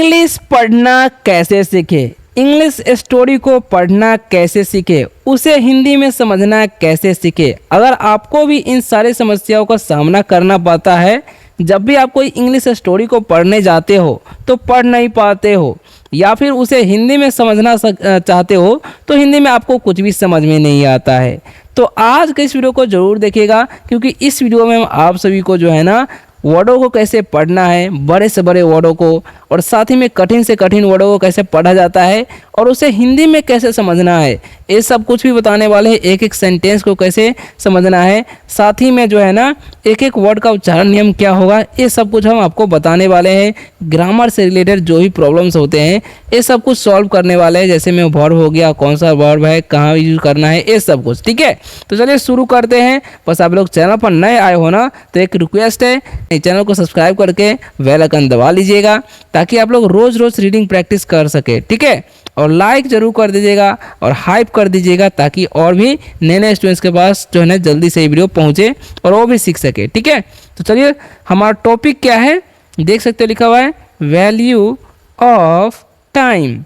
English पढ़ना कैसे सीखे, इंग्लिश स्टोरी को पढ़ना कैसे सीखे, उसे हिंदी में समझना कैसे सीखे। अगर आपको भी इन सारी समस्याओं का सामना करना पड़ता है, जब भी आप कोई इंग्लिश स्टोरी को पढ़ने जाते हो तो पढ़ नहीं पाते हो, या फिर उसे हिंदी में समझना चाहते हो तो हिंदी में आपको कुछ भी समझ में नहीं आता है, तो आज के इस वीडियो को ज़रूर देखिएगा, क्योंकि इस वीडियो में हम आप सभी को जो है ना वर्डों को कैसे पढ़ना है, बड़े से बड़े वर्डों को, और साथ ही में कठिन से कठिन वर्डों को कैसे पढ़ा जाता है और उसे हिंदी में कैसे समझना है, ये सब कुछ भी बताने वाले हैं। एक एक सेंटेंस को कैसे समझना है, साथ ही में जो है ना एक एक वर्ड का उच्चारण नियम क्या होगा, ये सब कुछ हम आपको बताने वाले हैं। ग्रामर से रिलेटेड जो भी प्रॉब्लम्स होते हैं ये सब कुछ सॉल्व करने वाले हैं, जैसे में वर्ब हो गया, कौन सा वर्ब है, कहाँ यूज करना है, ये सब कुछ। ठीक है, तो चलिए शुरू करते हैं। बस आप लोग चैनल पर नए आए हो ना तो एक रिक्वेस्ट है, चैनल को सब्सक्राइब करके बेल आइकन दबा लीजिएगा ताकि आप लोग रोज रोज रीडिंग प्रैक्टिस कर सके। ठीक है, और लाइक जरूर कर दीजिएगा और हाइप कर दीजिएगा ताकि और भी नए नए स्टूडेंट्स के पास जो है ना जल्दी से ये वीडियो पहुंचे और वो भी सीख सके। ठीक है, तो चलिए हमारा टॉपिक क्या है देख सकते हो, लिखा हुआ है वैल्यू ऑफ टाइम,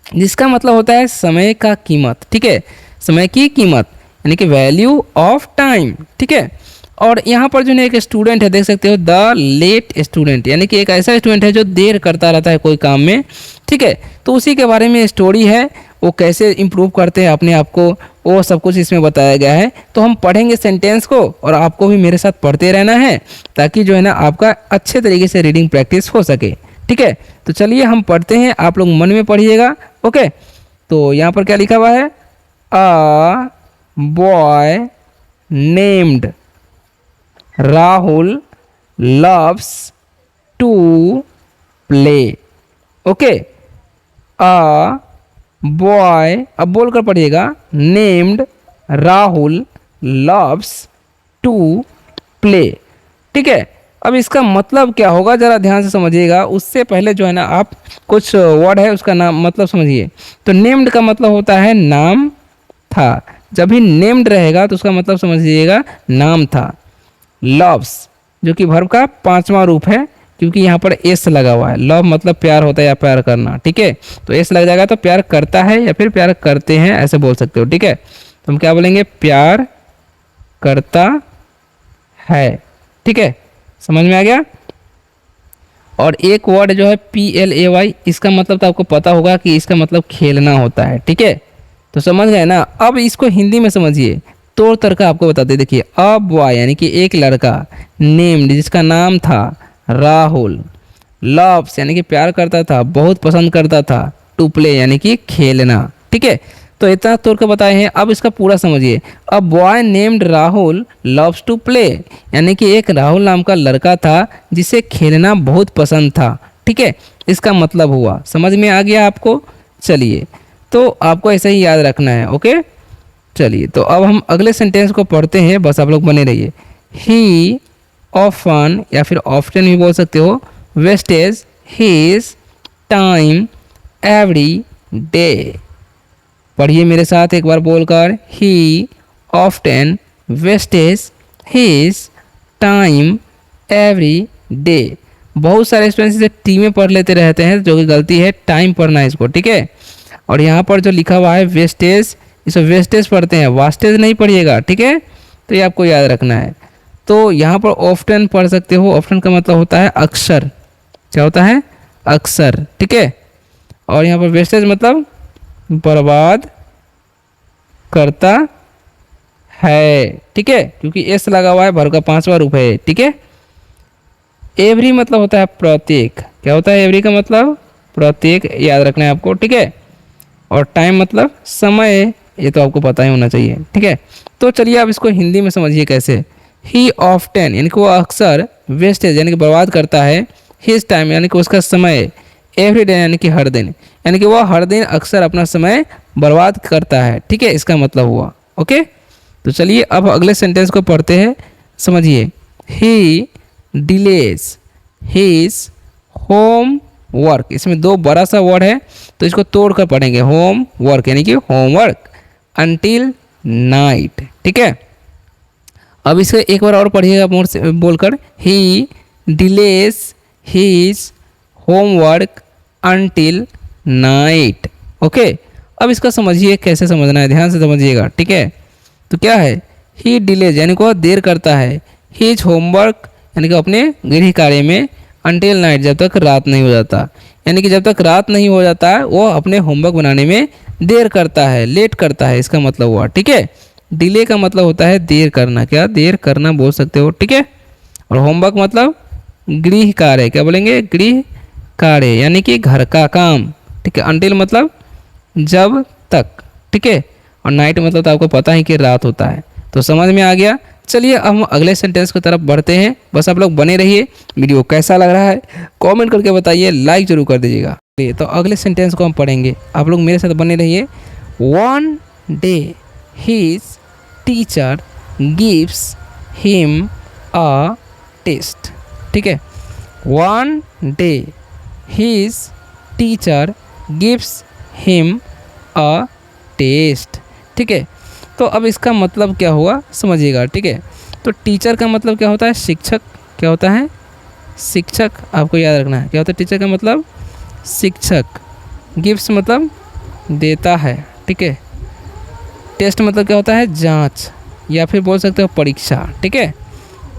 जिसका मतलब होता है समय का कीमत। ठीक है, समय की कीमत यानी कि वैल्यू ऑफ टाइम। ठीक है, और यहाँ पर जो है एक स्टूडेंट है, देख सकते हो द लेट स्टूडेंट, यानी कि एक ऐसा स्टूडेंट है जो देर करता रहता है कोई काम में। ठीक है, तो उसी के बारे में स्टोरी है, वो कैसे इम्प्रूव करते हैं अपने आप को, वो सब कुछ इसमें बताया गया है। तो हम पढ़ेंगे सेंटेंस को और आपको भी मेरे साथ पढ़ते रहना है ताकि जो है ना आपका अच्छे तरीके से रीडिंग प्रैक्टिस हो सके। ठीक है, तो चलिए हम पढ़ते हैं, आप लोग मन में पढ़िएगा। ओके, तो यहाँ पर क्या लिखा हुआ है, अ boy named Rahul loves to play। Okay, a boy, अब बोलकर पढ़िएगा, named Rahul loves to play। ठीक है, अब इसका मतलब क्या होगा जरा ध्यान से समझिएगा। उससे पहले जो है ना आप कुछ वर्ड है उसका नाम मतलब समझिए। तो नेम्ड का मतलब होता है नाम था, जब भी नेम्ड रहेगा तो उसका मतलब समझिएगा नाम था। लव्स जो कि वर्ब का पांचवा रूप है, क्योंकि यहाँ पर एस लगा हुआ है। लव मतलब प्यार होता है या प्यार करना। ठीक है, तो एस लग जाएगा तो प्यार करता है या फिर प्यार करते हैं ऐसे बोल सकते हो। ठीक है, तो हम क्या बोलेंगे, प्यार करता है। ठीक है, समझ में आ गया। और एक वर्ड जो है PLAY, इसका मतलब तो आपको पता होगा कि इसका मतलब खेलना होता है। ठीक है, तो समझ गए ना। अब इसको हिंदी में समझिए, तौर तरीका आपको बताते। देखिए, अ बॉय यानी कि एक लड़का, नेम्ड जिसका नाम था, राहुल, लव्स यानी कि प्यार करता था, बहुत पसंद करता था, टू प्ले यानी कि खेलना। ठीक है, तो इतना तौर का बताए हैं। अब इसका पूरा समझिए, a boy named Rahul loves to play, यानी कि एक राहुल नाम का लड़का था जिसे खेलना बहुत पसंद था। ठीक है, इसका मतलब हुआ, समझ में आ गया आपको। चलिए, तो आपको ऐसा ही याद रखना है। ओके, चलिए तो अब हम अगले सेंटेंस को पढ़ते हैं, बस आप लोग बने रहिए। ही ऑफन या फिर ऑफ्टन भी बोल सकते हो, wastes his time every day. पढ़िए मेरे साथ एक बार बोलकर, he often wastes his time every day. बहुत सारे स्टूडेंट्स इसे टी में पढ़ लेते रहते हैं, जो कि गलती है, टाइम पढ़ना है इसको। ठीक है, और यहाँ पर जो लिखा हुआ है वेस्टेज, इसे वेस्टेज पढ़ते हैं, वास्टेज नहीं पढ़िएगा। ठीक है, तो ये आपको याद रखना है। तो यहाँ पर ऑफ्टन पढ़ सकते हो, ऑफ्टन का मतलब होता है अक्सर। क्या होता है, अक्सर। ठीक है, और यहाँ पर वेस्टेज मतलब बर्बाद करता है। ठीक है, क्योंकि एस लगा हुआ है, वर्ब का पांचवा रूप है। ठीक है, एवरी मतलब होता है प्रत्येक। क्या होता है एवरी का मतलब, प्रत्येक, याद रखना है आपको। ठीक है, और टाइम मतलब समय, ये तो आपको पता ही होना चाहिए। ठीक है, तो चलिए आप इसको हिंदी में समझिए कैसे। ही ऑफ्टन यानी कि वो अक्सर, वेस्टेज यानी कि बर्बाद करता है, हिज टाइम यानी कि उसका समय, एवरी डे यानी कि हर दिन, यानी कि वह हर दिन अक्सर अपना समय बर्बाद करता है। ठीक है, इसका मतलब हुआ। ओके, तो चलिए अब अगले सेंटेंस को पढ़ते हैं, समझिए। ही डिलेज हिज होम वर्क, इसमें दो बड़ा सा वर्ड है तो इसको तोड़ कर पढ़ेंगे, होम वर्क यानी कि होमवर्क, अंटिल नाइट। ठीक है, अब इसे एक बार और पढ़िएगा मोर से बोलकर, he delays his homework until night. Okay, अब इसका समझिए कैसे समझना है, ध्यान से समझिएगा, ठीक है। तो क्या है, ही डिलेज यानी कि वह देर करता है, हीज होमवर्क यानी कि अपने गृह कार्य में, अनटिल नाइट जब तक रात नहीं हो जाता, यानी कि जब तक रात नहीं हो जाता है वो अपने होमवर्क बनाने में देर करता है, लेट करता है, इसका मतलब हुआ, ठीक है। डिले का मतलब होता है देर करना, क्या देर करना बोल सकते हो, ठीक है। और होमवर्क मतलब गृह कार्य, क्या बोलेंगे, गृह कार्य यानी कि घर का काम, ठीक है। अनटिल मतलब जब तक, ठीक है। और नाइट मतलब तो आपको पता ही कि रात होता है। तो समझ में आ गया। चलिए अब हम अगले सेंटेंस की तरफ बढ़ते हैं, बस आप लोग बने रहिए। वीडियो कैसा लग रहा है कमेंट करके बताइए, लाइक जरूर कर दीजिएगा। तो अगले सेंटेंस को हम पढ़ेंगे, आप लोग मेरे साथ बने रहिए। One day his teacher gives him a test, ठीक है। One day his teacher gives him a test, ठीक है। तो अब इसका मतलब क्या हुआ समझिएगा, ठीक है। तो टीचर का मतलब क्या होता है, शिक्षक, क्या होता है, शिक्षक, आपको याद रखना है क्या होता है टीचर का मतलब, शिक्षक। गिव्स मतलब देता है, ठीक है। टेस्ट मतलब क्या होता है, जांच, या फिर बोल सकते हो परीक्षा, ठीक है।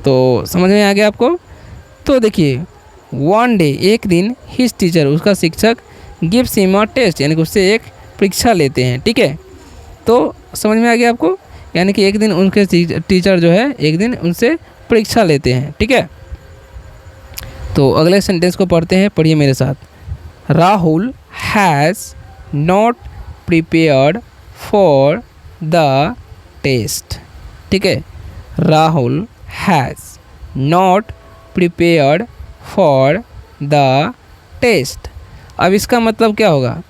तो समझ में आ गया आपको। तो देखिए वन डे एक दिन, हिज टीचर उसका शिक्षक, गिव्स हिम अ टेस्ट यानी कि उससे एक परीक्षा लेते हैं, ठीक है। तो समझ में आ गया आपको, यानी कि एक दिन उनके टीचर जो है एक दिन उनसे परीक्षा लेते हैं, ठीक है। तो अगले सेंटेंस को पढ़ते हैं, पढ़िए मेरे साथ। Rahul has not prepared for the test, ठीक है। Rahul has not prepared for the test. अब इसका मतलब क्या होगा,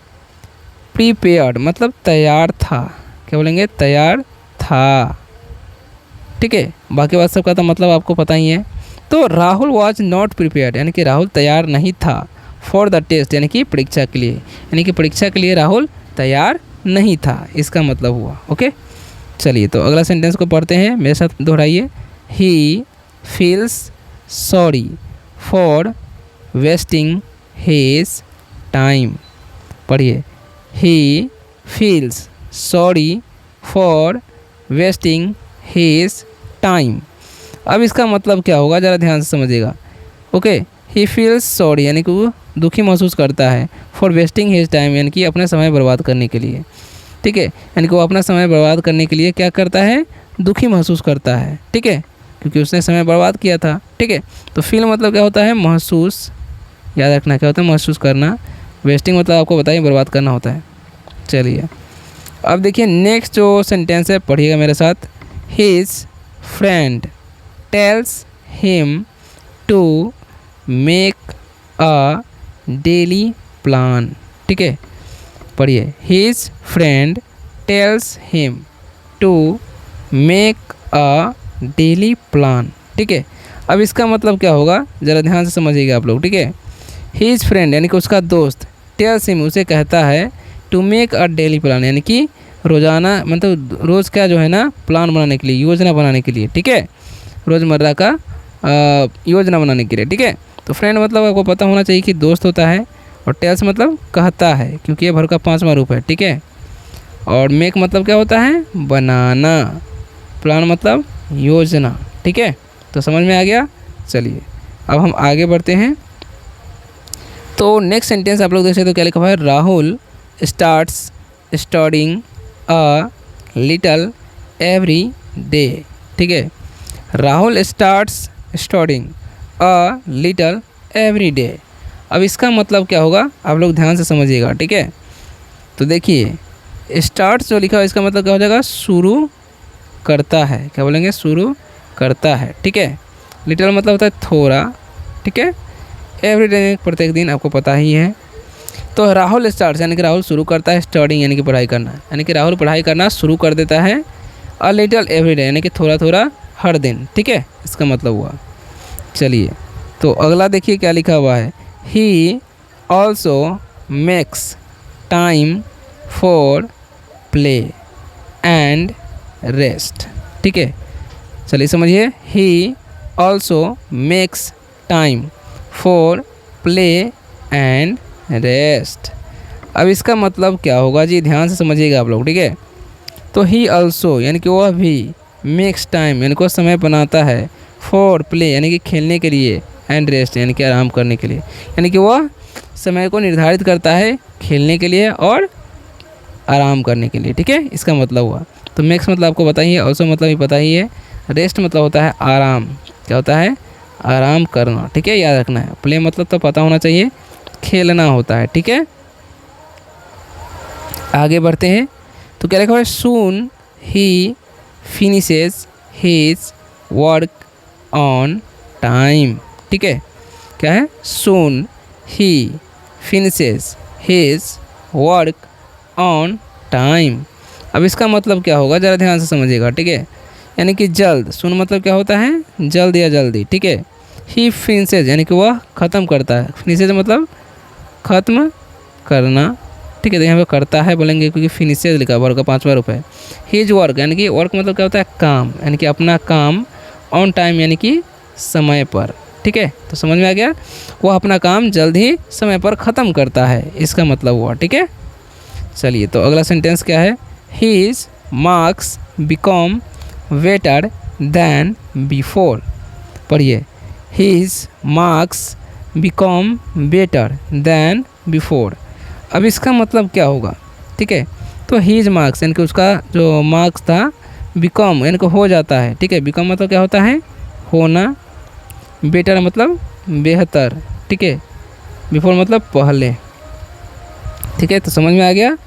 प्रीपेयर्ड मतलब तैयार था, क्या बोलेंगे, तैयार था, ठीक है। बाकी बात सबका तो मतलब आपको पता ही है। तो राहुल वॉज नॉट प्रिपेयर्ड यानी कि राहुल तैयार नहीं था, फॉर द टेस्ट यानी कि परीक्षा के लिए, यानी कि परीक्षा के लिए राहुल तैयार नहीं था, इसका मतलब हुआ। ओके, चलिए तो अगला सेंटेंस को पढ़ते हैं, मेरे साथ दोहराइए। He feels sorry for wasting his time, पढ़िए। He feels sorry for wasting his time. अब इसका मतलब क्या होगा ज़रा ध्यान से समझिएगा। ओके, ही फील्स सॉरी यानी कि वो दुखी महसूस करता है, फॉर वेस्टिंग हिज टाइम यानी कि अपने समय बर्बाद करने के लिए, ठीक है। यानी कि वो अपना समय बर्बाद करने के लिए क्या करता है, दुखी महसूस करता है, ठीक है, क्योंकि उसने समय बर्बाद किया था, ठीक है। तो फील मतलब क्या होता है, महसूस, याद रखना क्या होता है, महसूस करना। वेस्टिंग मतलब आपको बताइए बर्बाद करना होता है। चलिए अब देखिए नेक्स्ट जो सेंटेंस है, पढ़िएगा मेरे साथ। His friend tells him to make a daily plan, ठीक है। पढ़िए, his friend tells him to make a daily plan, ठीक है। अब इसका मतलब क्या होगा ज़रा ध्यान से समझिएगा आप लोग, ठीक है। हिज फ्रेंड यानी कि उसका दोस्त, टेल्स हिम उसे कहता है, to make a daily plan यानी कि रोज़ाना मतलब रोज़ का जो है ना प्लान बनाने के लिए, योजना बनाने के लिए, ठीक है, रोज़मर्रा का योजना बनाने के लिए, ठीक है। तो फ्रेंड मतलब आपको पता होना चाहिए कि दोस्त होता है, और टेल्स मतलब कहता है क्योंकि ये भर का 5वां रूप है, ठीक है। और मेक मतलब क्या होता है, बनाना, प्लान मतलब योजना, ठीक है। तो समझ में आ गया। चलिए अब हम आगे बढ़ते हैं। तो नेक्स्ट सेंटेंस आप लोग देख सकते हो क्या लिखा हुआ है, Rahul starts studying a little every day, ठीक है। Rahul starts studying a little every day. अब इसका मतलब क्या होगा आप लोग ध्यान से समझिएगा, ठीक है। तो देखिए स्टार्ट्स जो लिखा हुआ है इसका मतलब क्या हो जाएगा, शुरू करता है, क्या बोलेंगे, शुरू करता है, ठीक है। लिटल मतलब होता है थोड़ा, ठीक है। एवरी डे प्रत्येक दिन, आपको पता ही है। तो राहुल स्टार्ट्स यानी कि राहुल शुरू करता है, स्टडिंग यानी कि पढ़ाई करना, यानी कि राहुल पढ़ाई करना शुरू कर देता है, अ लिटल एवरी डे यानी कि थोड़ा थोड़ा हर दिन, ठीक है, इसका मतलब हुआ। चलिए तो अगला देखिए क्या लिखा हुआ है, he also makes time for play and rest, ठीक है। चलिए समझिए, he also makes time for play and rest. अब इसका मतलब क्या होगा जी, ध्यान से समझिएगा आप लोग, ठीक है। तो ही ऑल्सो यानी कि वह भी, मेक्स टाइम यानी कि वह समय बनाता है, फॉर प्ले यानी कि खेलने के लिए, एंड रेस्ट यानी कि आराम करने के लिए, यानी कि वह समय को निर्धारित करता है खेलने के लिए और आराम करने के लिए, ठीक है। इसका मतलब हुआ। तो मेक्स मतलब आपको पता ही है, ऑल्सो मतलब ही पता ही है, रेस्ट मतलब होता है आराम, क्या होता है, आराम करना, ठीक है, याद रखना है। प्ले मतलब तो पता होना चाहिए, खेलना होता है, ठीक है। आगे बढ़ते हैं। तो क्या लिखा हुआ है, soon he finishes his work on time, ठीक है। क्या है, soon he finishes his work on time. अब इसका मतलब क्या होगा, ज़रा ध्यान से समझिएगा, ठीक है। यानी कि जल्द, सुन मतलब क्या होता है, जल्द या जल्दी, ठीक है। ही फिनिशेज यानी कि वह ख़त्म करता है, फिनिशेज मतलब ख़त्म करना, ठीक है। तो यहाँ पे करता है बोलेंगे क्योंकि फिनिशेज लिखा वर्क का 5वां रूप है। हिज वर्क यानी कि वर्क मतलब क्या होता है, काम, यानी कि अपना काम, ऑन टाइम यानी कि समय पर, ठीक है। तो समझ में आ गया, वह अपना काम जल्द ही समय पर ख़त्म करता है, इसका मतलब हुआ, ठीक है। चलिए, तो अगला सेंटेंस क्या है, his marks become better than before. पढ़िए, his marks become better than before. अब इसका मतलब क्या होगा, ठीक है। तो हीज मार्क्स यानी कि उसका जो मार्क्स था, बिकम यानी कि हो जाता है, ठीक है। बिकम मतलब क्या होता है, होना, बेटर मतलब बेहतर, ठीक है, बिफोर मतलब पहले, ठीक है। तो समझ में आ गया।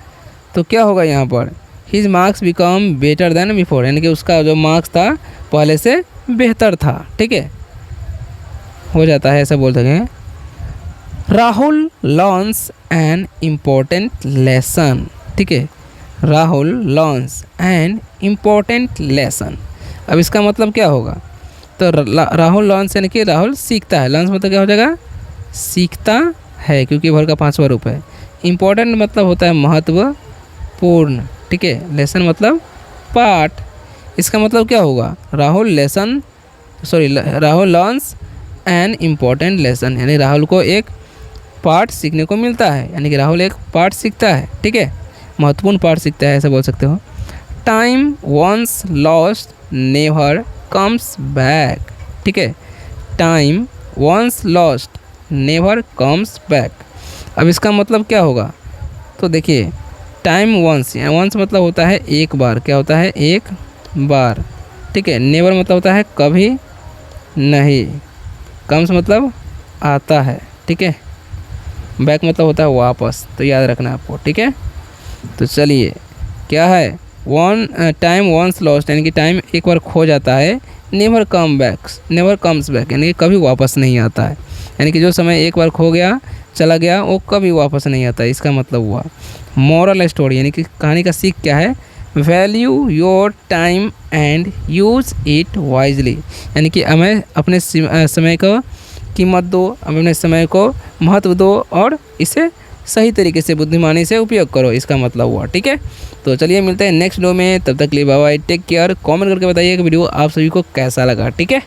तो क्या होगा यहाँ पर, his marks become better than before, यानी कि उसका जो मार्क्स था पहले से बेहतर था, ठीक है, हो जाता है, ऐसा बोल सकते हैं। Rahul learns an important lesson, ठीक है। Rahul learns an important lesson. अब इसका मतलब क्या होगा, तो राहुल लर्न्स यानी कि राहुल सीखता है, लर्न्स मतलब क्या हो जाएगा, सीखता है, क्योंकि भर का 5वां रूप है। इम्पोर्टेंट मतलब होता है महत्वपूर्ण, ठीक है। लेसन मतलब पाठ। इसका मतलब क्या होगा, Rahul Rahul learns an important lesson, यानी राहुल को एक पाठ सीखने को मिलता है, यानी कि राहुल एक पाठ सीखता है, ठीक है, महत्वपूर्ण पाठ सीखता है, ऐसा बोल सकते हो। Time once lost never comes back, ठीक है। Time once lost never comes back. अब इसका मतलब क्या होगा, तो देखिए, टाइम वंस, वंस मतलब होता है एक बार, क्या होता है, एक बार, ठीक है। नेवर मतलब होता है कभी नहीं, कम्स मतलब आता है, ठीक है, बैक मतलब होता है वापस, तो याद रखना आपको, ठीक है। तो चलिए, क्या है, टाइम वंस लॉस्ट यानी कि टाइम एक बार खो जाता है, नेवर कम्स बैक यानी कि कभी वापस नहीं आता है, यानी कि जो समय एक बार खो गया, चला गया, वो कभी वापस नहीं आता, इसका मतलब हुआ। मॉरल स्टोरी यानी कि कहानी का सीख क्या है, value your time and use it wisely, यानी कि हमें अपने समय को कीमत दो, अपने समय को महत्व दो और इसे सही तरीके से बुद्धिमानी से उपयोग करो, इसका मतलब हुआ, ठीक है। तो चलिए मिलते हैं नेक्स्ट वीडियो में, तब तक के लिए bye bye, take care. Comment करके बताइए कि वीडियो आप सभी को कैसा लगा, ठीक है।